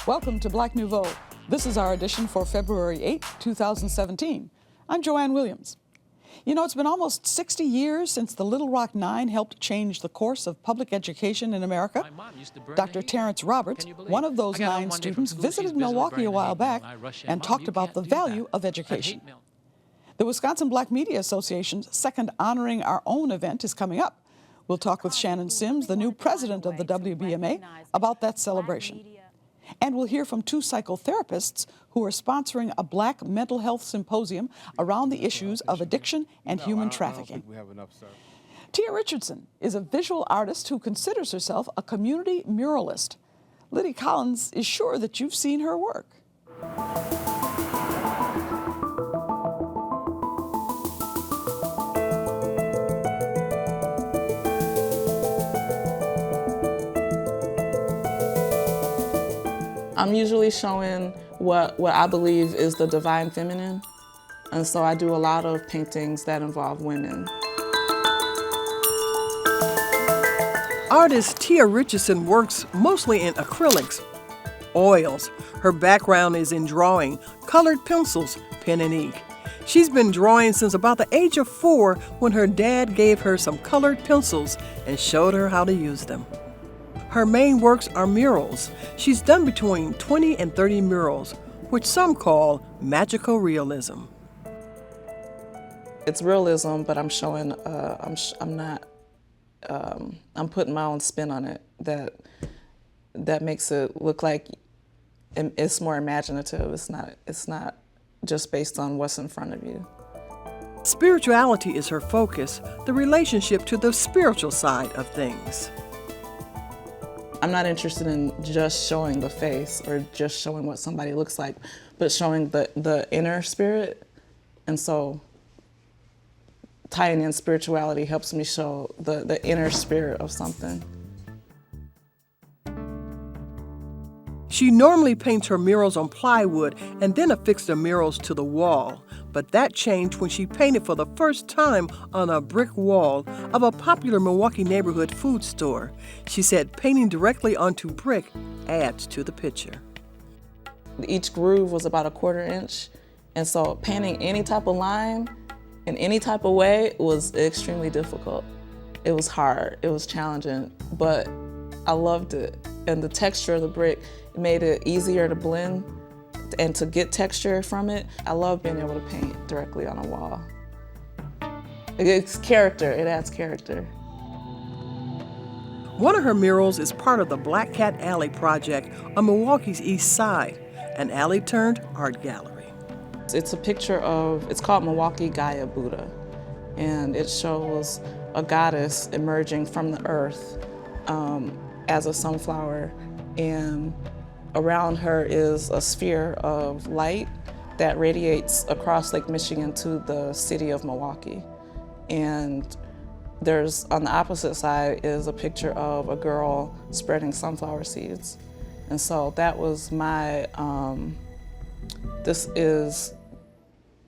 Welcome to Black Nouveau. This is our edition for February 8, 2017. I'm Joanne Williams. You know, it's been almost 60 years since the Little Rock Nine helped change the course of public education in America. Dr. Terrence Roberts, one of those 9 students, visited Milwaukee a while back and talked about the value of education. The Wisconsin Black Media Association's second Honoring Our Own event is coming up. We'll talk with Shannon Sims, the new president of the WBMA, about that celebration. And we'll hear from 2 psychotherapists who are sponsoring a Black mental health symposium around the issues of addiction and human trafficking. Tia Richardson is a visual artist who considers herself a community muralist. Liddy Collins is sure that you've seen her work. I'm usually showing what I believe is the divine feminine, and so I do a lot of paintings that involve women. Artist Tia Richardson works mostly in acrylics, oils. Her background is in drawing, colored pencils, pen and ink. She's been drawing since about the age of 4 when her dad gave her some colored pencils and showed her how to use them. Her main works are murals. She's done between 20 and 30 murals, which some call magical realism. It's realism, but I'm showing, I'm putting my own spin on it that makes it look like it's more imaginative. It's not just based on what's in front of you. Spirituality is her focus, the relationship to the spiritual side of things. I'm not interested in just showing the face or just showing what somebody looks like, but showing the inner spirit. And so tying in spirituality helps me show the inner spirit of something. She normally paints her murals on plywood and then affixed the murals to the wall. But that changed when she painted for the first time on a brick wall of a popular Milwaukee neighborhood food store. She said painting directly onto brick adds to the picture. Each groove was about 1/4 inch, and so painting any type of line in any type of way was extremely difficult. It was hard, it was challenging, but I loved it. And the texture of the brick made it easier to blend and to get texture from it. I love being able to paint directly on a wall. It's character, it adds character. One of her murals is part of the Black Cat Alley project on Milwaukee's east side, an alley turned art gallery. It's a picture of, it's called Milwaukee Gaia Buddha, and it shows a goddess emerging from the earth as a sunflower, and around her is a sphere of light that radiates across Lake Michigan to the city of Milwaukee. And there's, on the opposite side is a picture of a girl spreading sunflower seeds. And so that was my,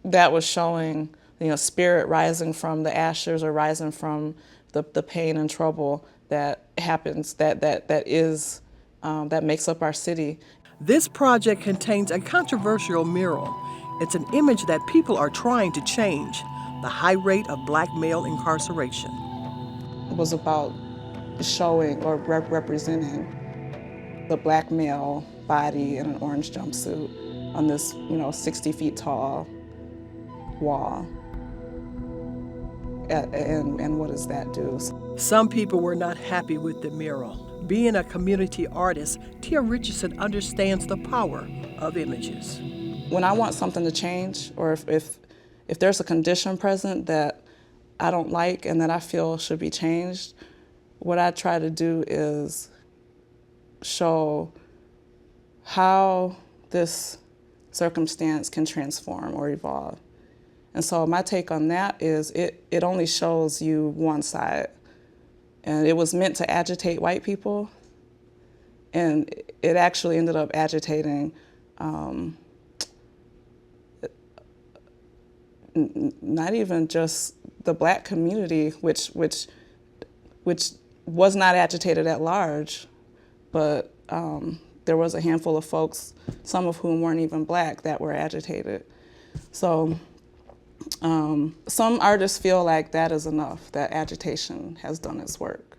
that was showing, spirit rising from the ashes or rising from the pain and trouble that happens, that makes up our city. This project contains a controversial mural. It's an image that people are trying to change, the high rate of Black male incarceration. It was about showing or representing the Black male body in an orange jumpsuit on this, 60 feet tall wall. And what does that do? Some people were not happy with the mural. Being a community artist, Tia Richardson understands the power of images. When I want something to change, or if there's a condition present that I don't like and that I feel should be changed, what I try to do is show how this circumstance can transform or evolve. And so my take on that is it only shows you one side. And it was meant to agitate white people, and it actually ended up agitating not even just the Black community, which was not agitated at large, but there was a handful of folks, some of whom weren't even Black, that were agitated. So some artists feel like that is enough, that agitation has done its work.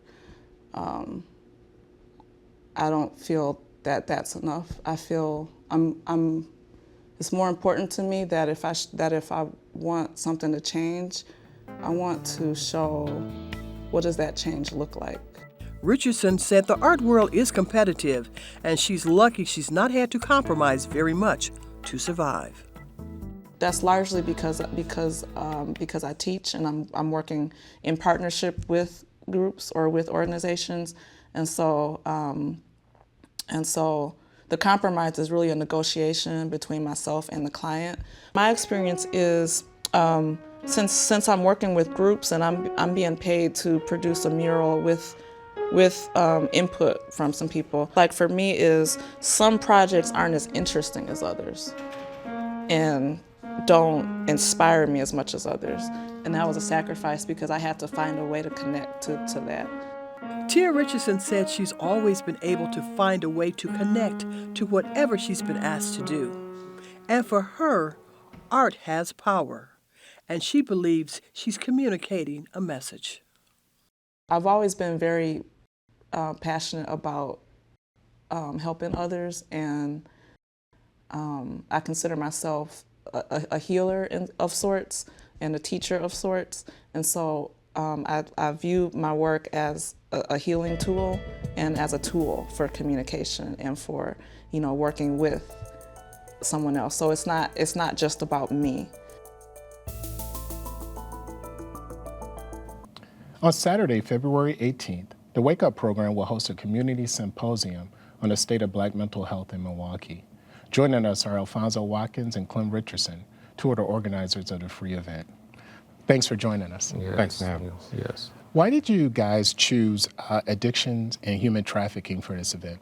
I don't feel that that's enough. I feel it's more important to me that if I want something to change, I want to show what does that change look like. Richardson said the art world is competitive, and she's lucky she's not had to compromise very much to survive. That's largely because I teach and I'm working in partnership with groups or with organizations, and so the compromise is really a negotiation between myself and the client. My experience is since I'm working with groups and I'm being paid to produce a mural with input from some people. Like for me is some projects aren't as interesting as others and don't inspire me as much as others. And that was a sacrifice because I had to find a way to connect to that. Tia Richardson said she's always been able to find a way to connect to whatever she's been asked to do. And for her, art has power, and she believes she's communicating a message. I've always been very passionate about helping others, and I consider myself a healer of sorts and a teacher of sorts, and so I view my work as a healing tool and as a tool for communication and for working with someone else. So it's not just about me. On Saturday, February 18th, the Wake Up program will host a community symposium on the state of Black mental health in Milwaukee. Joining us are Alfonzo, Watkins, and Clem Richardson, two of the organizers of the free event. Thanks for joining us. Yes, Thanks for having us. Yes. Why did you guys choose addictions and human trafficking for this event?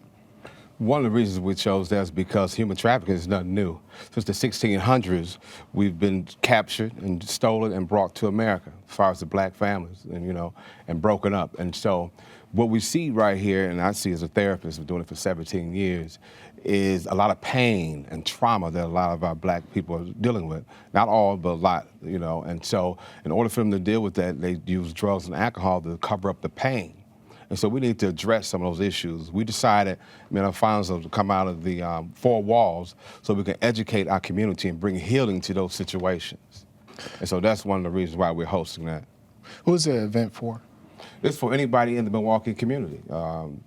One of the reasons we chose that is because human trafficking is nothing new. Since the 1600s, we've been captured and stolen and brought to America, as far as the Black families, and broken up. And so what we see right here, and I see as a therapist, I've been doing it for 17 years, is a lot of pain and trauma that a lot of our Black people are dealing with. Not all, but a lot, And so in order for them to deal with that, they use drugs and alcohol to cover up the pain. And so we need to address some of those issues. We decided, Alfonzo, to come out of the four walls so we can educate our community and bring healing to those situations. And so that's one of the reasons why we're hosting that. Who's the event for? It's for anybody in the Milwaukee community,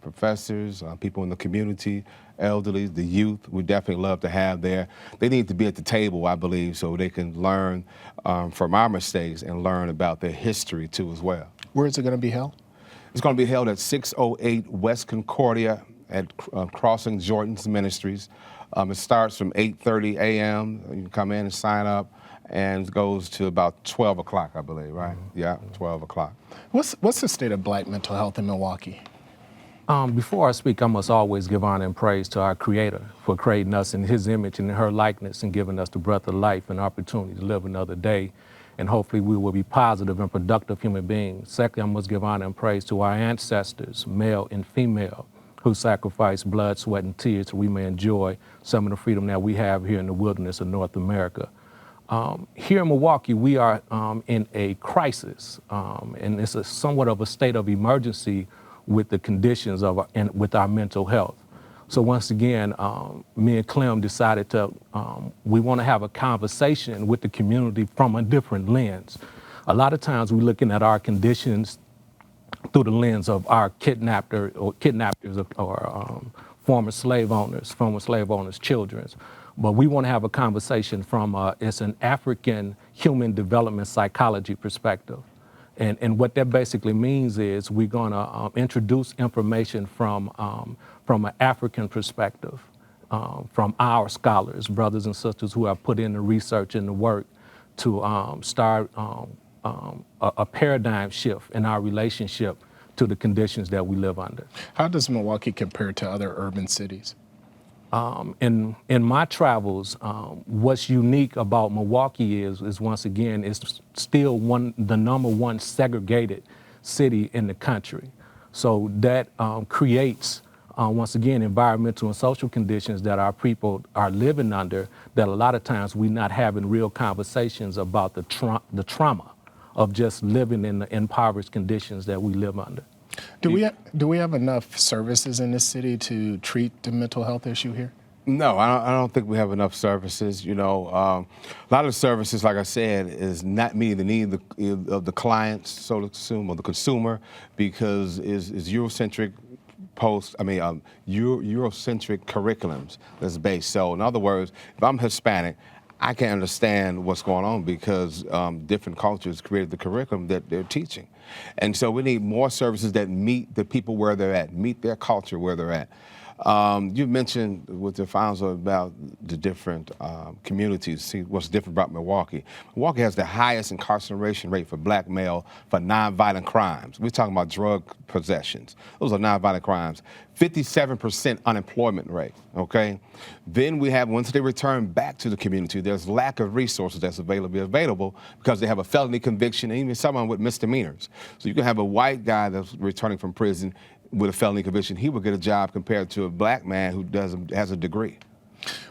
professors, people in the community, elderly, the youth. We definitely love to have there. They need to be at the table, I believe, so they can learn from our mistakes and learn about their history too as well. Where is it going to be held? It's going to be held at 608 West Concordia at Crossing Jordan's Ministries. It starts from 8:30 a.m. You can come in and sign up, and it goes to about 12 o'clock, I believe, right? Mm-hmm. Yeah, 12 o'clock. What's the state of Black mental health in Milwaukee? Before I speak, I must always give honor and praise to our Creator for creating us in His image and in her likeness and giving us the breath of life and opportunity to live another day. And hopefully we will be positive and productive human beings. Secondly, I must give honor and praise to our ancestors, male and female, who sacrificed blood, sweat, and tears so we may enjoy some of the freedom that we have here in the wilderness of North America. Here in Milwaukee, we are in a crisis, and it's somewhat of a state of emergency with the conditions and with our mental health. So once again, me and Clem decided we want to have a conversation with the community from a different lens. A lot of times we're looking at our conditions through the lens of our kidnappers or former slave owners' children. But we want to have a conversation from it's an African human development psychology perspective. And what that basically means is we're going to introduce information from an African perspective, from our scholars, brothers and sisters who have put in the research and the work to start a paradigm shift in our relationship to the conditions that we live under. How does Milwaukee compare to other urban cities? In my travels, what's unique about Milwaukee is once again, it's still the number one segregated city in the country. So that creates once again, environmental and social conditions that our people are living under, that a lot of times we're not having real conversations about the trauma of just living in the impoverished conditions that we live under. Do we have enough services in this city to treat the mental health issue here? No, I don't think we have enough services. You know, a lot of the services, like I said, is not meeting the need of the clients, so to assume, or the consumer, because is Eurocentric Eurocentric curriculums that's based. So in other words, if I'm Hispanic, I can't understand what's going on because different cultures created the curriculum that they're teaching. And so we need more services that meet the people where they're at, meet their culture where they're at. You mentioned with Alfonzo about the different communities. See what's different about Milwaukee. Milwaukee has the highest incarceration rate for black male for nonviolent crimes. We're talking about drug possessions. Those are nonviolent crimes. 57% unemployment rate, okay? Then we have, once they return back to the community, there's lack of resources that's available because they have a felony conviction and even someone with misdemeanors. So you can have a white guy that's returning from prison with a felony conviction, he would get a job compared to a black man who has a degree.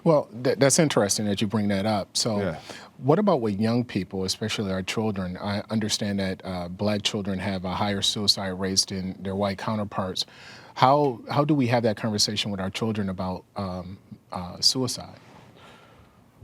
Well, that's interesting that you bring that up. So Yeah. what about with young people, especially our children? I understand that black children have a higher suicide rates than their white counterparts. How do we have that conversation with our children about suicide?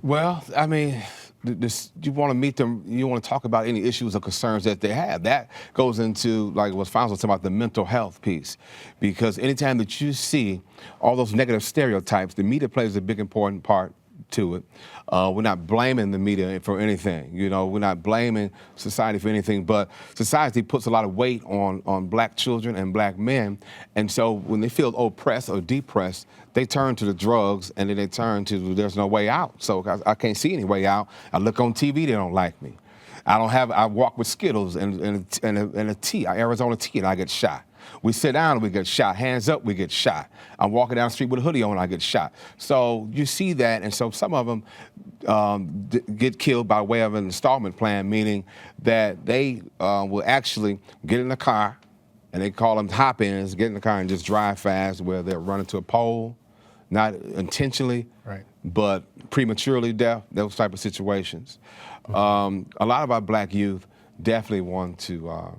Well, I mean, you want to meet them, you want to talk about any issues or concerns that they have. That goes into, like what Alfonso was talking about, the mental health piece. Because anytime that you see all those negative stereotypes, the media plays a big important part to it. We're not blaming the media for anything. You know, we're not blaming society for anything, but society puts a lot of weight on black children and black men. And so when they feel oppressed or depressed, they turn to the drugs and then they turn to there's no way out. So I can't see any way out. I look on TV, they don't like me. I walk with Skittles and a tea, Arizona tea, and I get shot. We sit down and we get shot. Hands up, we get shot. I'm walking down the street with a hoodie on and I get shot. So you see that, and so some of them get killed by way of an installment plan, meaning that they will actually get in the car, and they call them hop-ins, get in the car and just drive fast, where they'll run into a pole, not intentionally, right, but prematurely death, those type of situations. Mm-hmm. A lot of our black youth definitely want to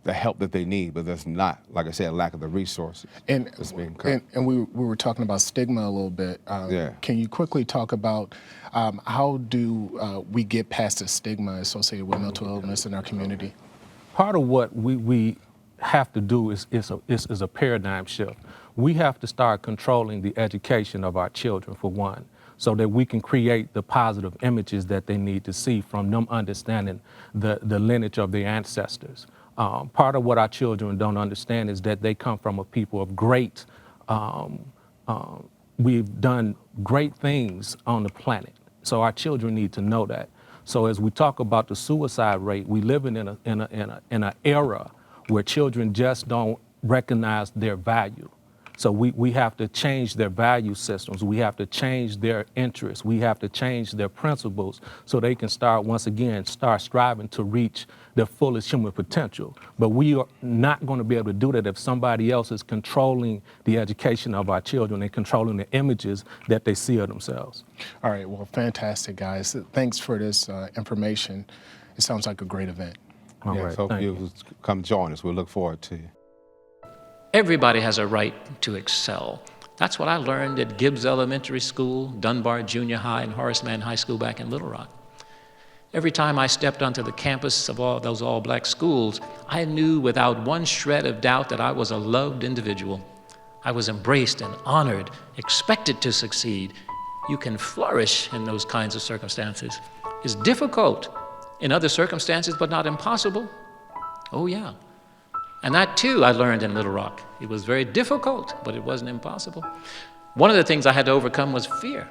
the help that they need, but there's not, like I said, a lack of the resources. And that's being cut. And we were talking about stigma a little bit. Yeah. Can you quickly talk about how do we get past the stigma associated with mental illness in our community? Part of what we have to do is a paradigm shift. We have to start controlling the education of our children, for one, so that we can create the positive images that they need to see from them understanding the lineage of their ancestors. Part of what our children don't understand is that they come from a people of great, we've done great things on the planet. So our children need to know that. So as we talk about the suicide rate, we live in an era where children just don't recognize their value. So we have to change their value systems. We have to change their interests. We have to change their principles so they can start striving to reach their fullest human potential. But we are not going to be able to do that if somebody else is controlling the education of our children and controlling the images that they see of themselves. All right, well, fantastic, guys. Thanks for this information. It sounds like a great event. All Yeah, right, so thank you you. come join us. We look forward to you. Everybody has a right to excel. That's what I learned at Gibbs Elementary School, Dunbar Junior High, and Horace Mann High School back in Little Rock. Every time I stepped onto the campus of all those all-black schools, I knew without one shred of doubt that I was a loved individual. I was embraced and honored, expected to succeed. You can flourish in those kinds of circumstances. It's difficult in other circumstances, but not impossible. Oh, yeah. And that, too, I learned in Little Rock. It was very difficult, but it wasn't impossible. One of the things I had to overcome was fear.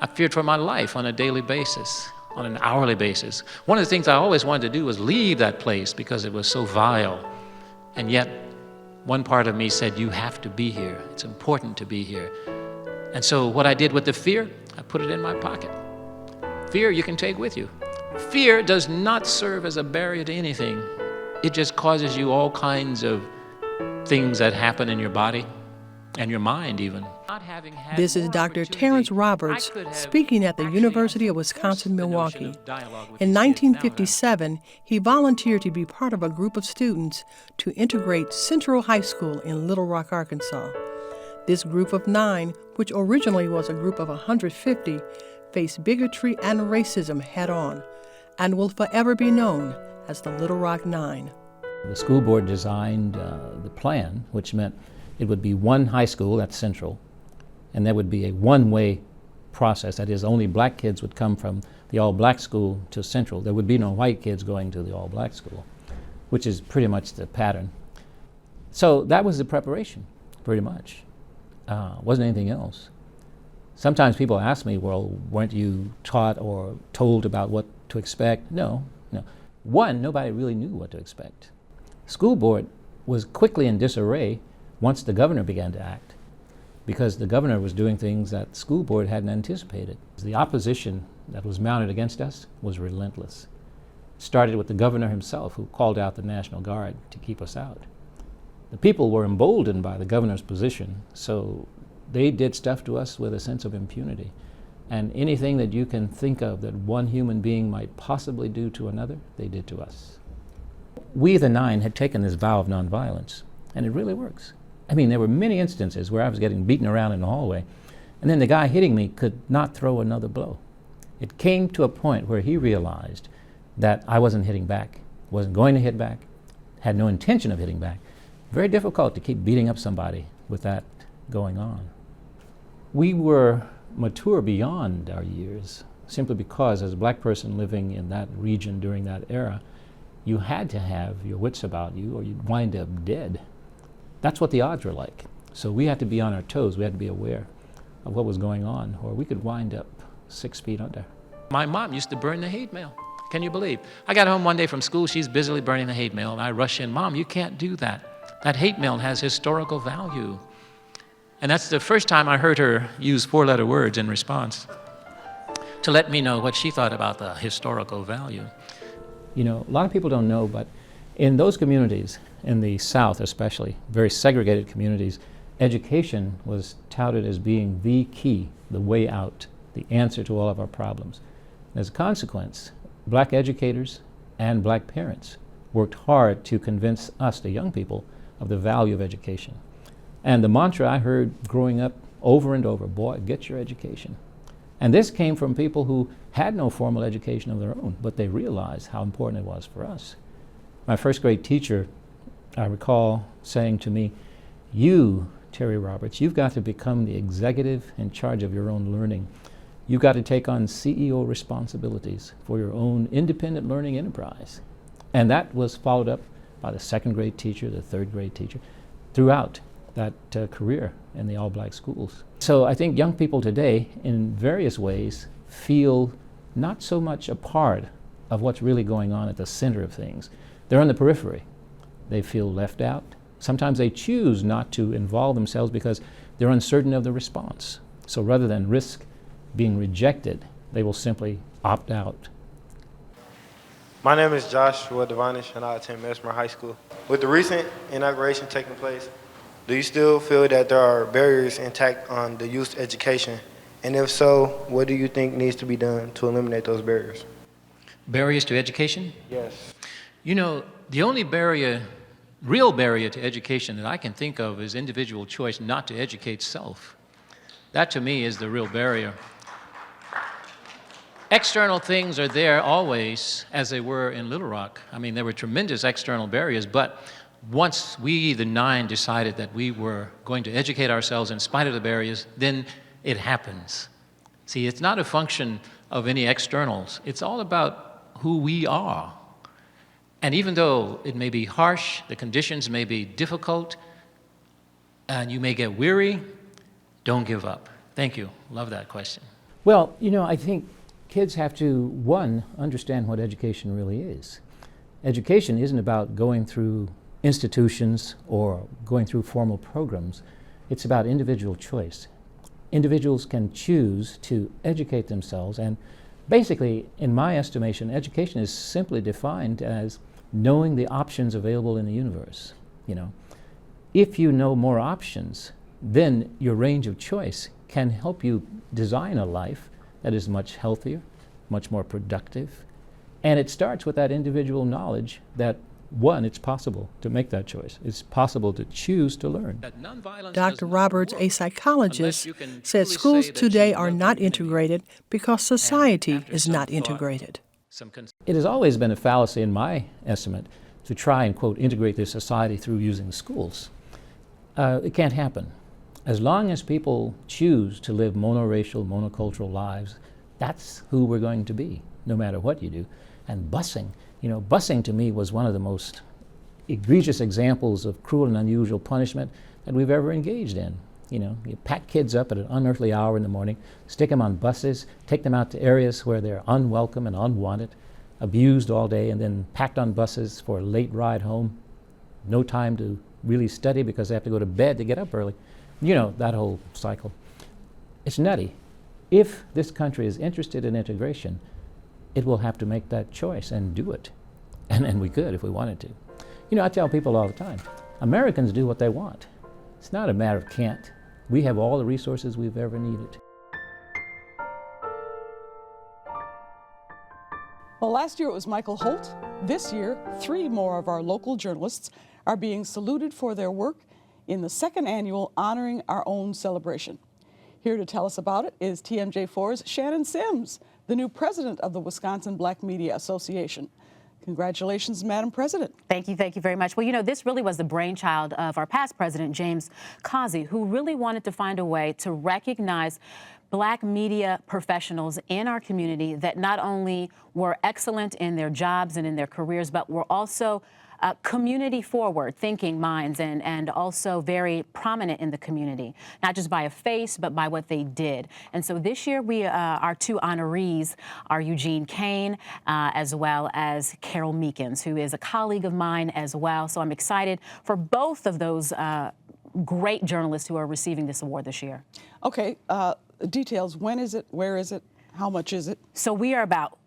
I feared for my life on a daily basis, on an hourly basis. One of the things I always wanted to do was leave that place because it was so vile. And yet, one part of me said, you have to be here. It's important to be here. And so what I did with the fear, I put it in my pocket. Fear you can take with you. Fear does not serve as a barrier to anything. It just causes you all kinds of things that happen in your body and your mind even. This is Dr. Terrence Roberts speaking at the University of Wisconsin-Milwaukee. In 1957, he volunteered to be part of a group of students to integrate Central High School in Little Rock, Arkansas. This group of 9, which originally was a group of 150, faced bigotry and racism head-on and will forever be known as the Little Rock 9. The school board designed the plan, which meant it would be one high school at Central, and there would be a one-way process. That is, only black kids would come from the all-black school to Central. There would be no white kids going to the all-black school, which is pretty much the pattern. So that was the preparation, pretty much. Wasn't anything else. Sometimes people ask me, well, weren't you taught or told about what to expect? No. One, nobody really knew what to expect. School board was quickly in disarray once the governor began to act, because the governor was doing things that the school board hadn't anticipated. The opposition that was mounted against us was relentless. It started with the governor himself, who called out the National Guard to keep us out. The people were emboldened by the governor's position, so they did stuff to us with a sense of impunity. And anything that you can think of that one human being might possibly do to another, they did to us. We, the 9, had taken this vow of nonviolence, and it really works. I mean, there were many instances where I was getting beaten around in the hallway, and then the guy hitting me could not throw another blow. It came to a point where he realized that I wasn't hitting back, wasn't going to hit back, had no intention of hitting back. Very difficult to keep beating up somebody with that going on. We were mature beyond our years, simply because as a black person living in that region during that era, you had to have your wits about you or you'd wind up dead. That's what the odds were like. So we had to be on our toes. We had to be aware of what was going on, or we could wind up 6 feet under. My mom used to burn the hate mail. Can you believe? I got home one day from school, she's busily burning the hate mail, and I rush in, Mom, you can't do that. That hate mail has historical value. And that's the first time I heard her use 4-letter words in response to let me know what she thought about the historical value. You know, a lot of people don't know, but in those communities, in the South especially, very segregated communities, education was touted as being the key, the way out, the answer to all of our problems. As a consequence, black educators and black parents worked hard to convince us, the young people, of the value of education. And the mantra I heard growing up over and over, boy, get your education. And this came from people who had no formal education of their own, but they realized how important it was for us. My first grade teacher, I recall saying to me, you, Terry Roberts, you've got to become the executive in charge of your own learning. You've got to take on CEO responsibilities for your own independent learning enterprise. And that was followed up by the 2nd grade teacher, the 3rd grade teacher, throughout that career in the all-black schools. So I think young people today, in various ways, feel not so much a part of what's really going on at the center of things. They're on the periphery. They feel left out. Sometimes they choose not to involve themselves because they're uncertain of the response. So rather than risk being rejected, they will simply opt out. My name is Joshua Devonish, and I attend Mesmer High School. With the recent inauguration taking place, do you still feel that there are barriers intact on the youth education? And if so, what do you think needs to be done to eliminate those barriers? Barriers to education? Yes. You know, the only barrier, real barrier to education that I can think of is individual choice not to educate self. That to me is the real barrier. External things are there always, as they were in Little Rock. I mean, there were tremendous external barriers, but once we, the 9, decided that we were going to educate ourselves in spite of the barriers, then it happens. See, it's not a function of any externals. It's all about who we are. And even though it may be harsh, the conditions may be difficult, and you may get weary, don't give up. Thank you. Love that question. Well, you know, I think kids have to, one, understand what education really is. Education isn't about going through institutions or going through formal programs. It's about individual choice. Individuals can choose to educate themselves, and basically, in my estimation, education is simply defined as knowing the options available in the universe. You know, if you know more options, then your range of choice can help you design a life that is much healthier, much more productive. And it starts with that individual knowledge that, one, it's possible to make that choice. It's possible to choose to learn. Dr. Roberts, a psychologist, said schools today are not integrated because society is not integrated. It has always been a fallacy, in my estimate, to try and, quote, integrate this society through using schools. It can't happen. As long as people choose to live monoracial, monocultural lives, that's who we're going to be, no matter what you do. And busing, busing to me was one of the most egregious examples of cruel and unusual punishment that we've ever engaged in. You pack kids up at an unearthly hour in the morning, stick them on buses, take them out to areas where they're unwelcome and unwanted, abused all day, and then packed on buses for a late ride home. No time to really study because they have to go to bed to get up early. That whole cycle. It's nutty. If this country is interested in integration, it will have to make that choice and do it. And we could if we wanted to. I tell people all the time, Americans do what they want. It's not a matter of can't. We have all the resources we've ever needed. Well, last year it was Michael Holt. This year, 3 more of our local journalists are being saluted for their work in the 2nd annual Honoring Our Own celebration. Here to tell us about it is TMJ4's Shannon Sims, the new president of the Wisconsin Black Media Association. Congratulations, Madam President. Thank you very much. Well, this really was the brainchild of our past president, James Causey, who really wanted to find a way to recognize Black media professionals in our community that not only were excellent in their jobs and in their careers, but were also community forward thinking minds and also very prominent in the community, not just by a face, but by what they did. And so this year our 2 honorees are Eugene Kane, as well as Carol Meekins, who is a colleague of mine as well. So I'm excited for both of those great journalists who are receiving this award this year. Okay, details. When is it? Where is it? How much is it? So we are about,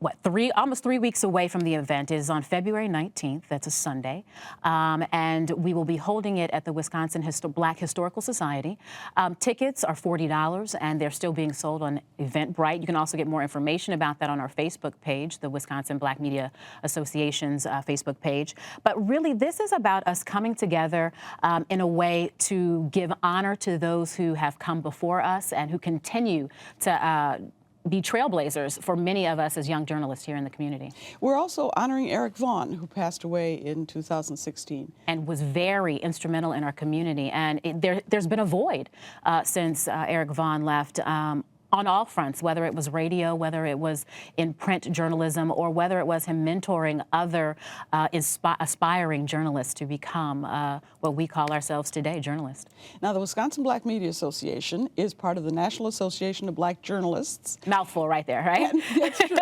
almost 3 weeks away from the event. It is on February 19th. That's a Sunday. And we will be holding it at the Wisconsin Black Historical Society. Tickets are $40, and they're still being sold on Eventbrite. You can also get more information about that on our Facebook page, the Wisconsin Black Media Association's Facebook page. But really, this is about us coming together in a way to give honor to those who have come before us and who continue to be trailblazers for many of us as young journalists here in the community. We're also honoring Eric Vaughn, who passed away in 2016. And was very instrumental in our community. And there's been a void since Eric Vaughn left. On all fronts, whether it was radio, whether it was in print journalism, or whether it was him mentoring other aspiring journalists to become what we call ourselves today, journalists. Now, the Wisconsin Black Media Association is part of the National Association of Black Journalists. Mouthful right there, right? And, that's true.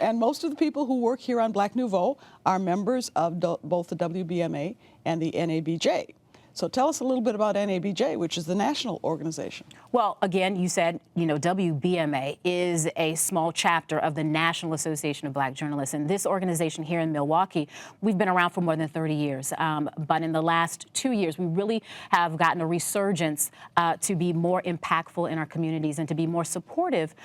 and most of the people who work here on Black Nouveau are members of both the WBMA and the NABJ. So tell us a little bit about NABJ, which is the national organization. Well, again, you said, WBMA is a small chapter of the National Association of Black Journalists. And this organization here in Milwaukee, we've been around for more than 30 years. But in the last 2 years, we really have gotten a resurgence to be more impactful in our communities and to be more supportive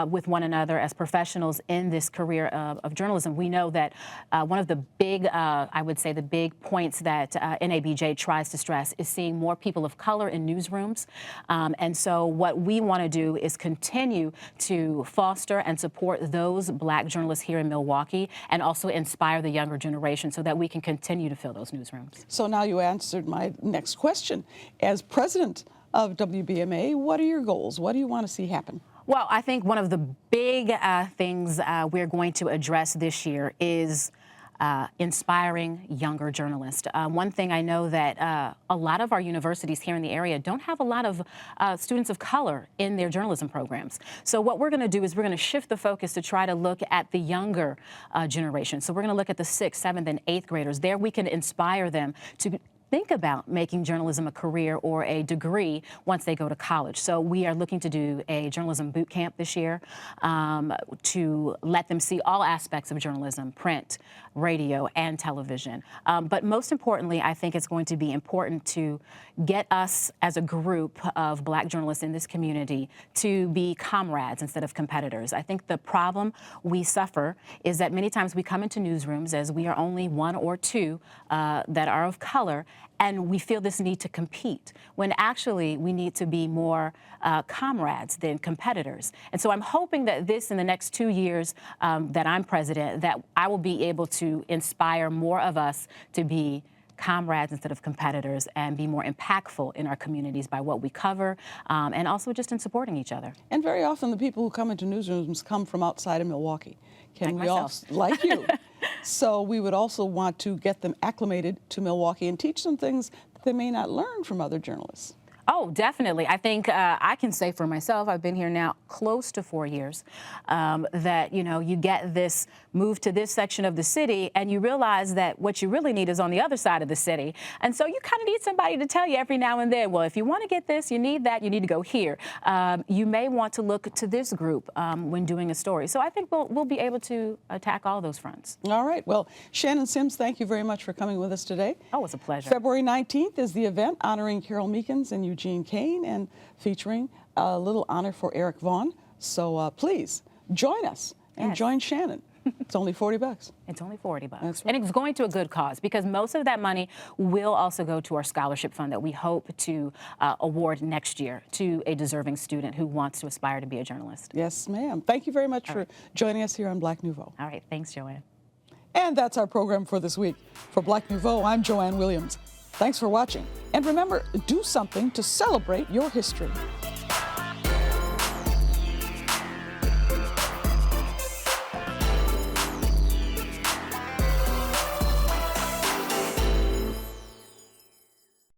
with one another as professionals in this career of journalism. We know that one of the big, I would say the big points that NABJ tries to stress is seeing more people of color in newsrooms. And so what we want to do is continue to foster and support those Black journalists here in Milwaukee and also inspire the younger generation so that we can continue to fill those newsrooms. So now you answered my next question. As president of WBMA, what are your goals? What do you want to see happen? Well, I think one of the big things we're going to address this year is inspiring younger journalists. One thing I know that a lot of our universities here in the area don't have a lot of students of color in their journalism programs. So what we're going to do is we're going to shift the focus to try to look at the younger generation. So we're going to look at the 6th, 7th, and 8th graders. There we can inspire them to think about making journalism a career or a degree once they go to college. So we are looking to do a journalism boot camp this year to let them see all aspects of journalism, print, radio, and television. But most importantly, I think it's going to be important to get us as a group of Black journalists in this community to be comrades instead of competitors. I think the problem we suffer is that many times we come into newsrooms as we are only one or two that are of color, and we feel this need to compete, when actually we need to be more comrades than competitors. And so I'm hoping that in the next 2 years that I'm president, that I will be able to inspire more of us to be comrades instead of competitors and be more impactful in our communities by what we cover and also just in supporting each other. And very often the people who come into newsrooms come from outside of Milwaukee. Like myself. Like you. So we would also want to get them acclimated to Milwaukee and teach them things that they may not learn from other journalists. Oh, definitely. I think I can say for myself, I've been here now close to 4 years, that, you know, you get this move to this section of the city and you realize that what you really need is on the other side of the city. And so you kind of need somebody to tell you every now and then, well, if you want to get this, you need that, you need to go here. You may want to look to this group when doing a story. So I think we'll be able to attack all those fronts. All right. Well, Shannon Sims, thank you very much for coming with us today. Oh, it's a pleasure. February 19th is the event honoring Carol Meekins and Eugene Kane and featuring a little honor for Eric Vaughn. So please join us and join Shannon. It's only $40. It's only $40. That's right. And it's going to a good cause because most of that money will also go to our scholarship fund that we hope to award next year to a deserving student who wants to aspire to be a journalist. Yes, ma'am. Thank you very much for joining us here on Black Nouveau. All right. Thanks, Joanne. And that's our program for this week. For Black Nouveau, I'm Joanne Williams. Thanks for watching. And remember, do something to celebrate your history.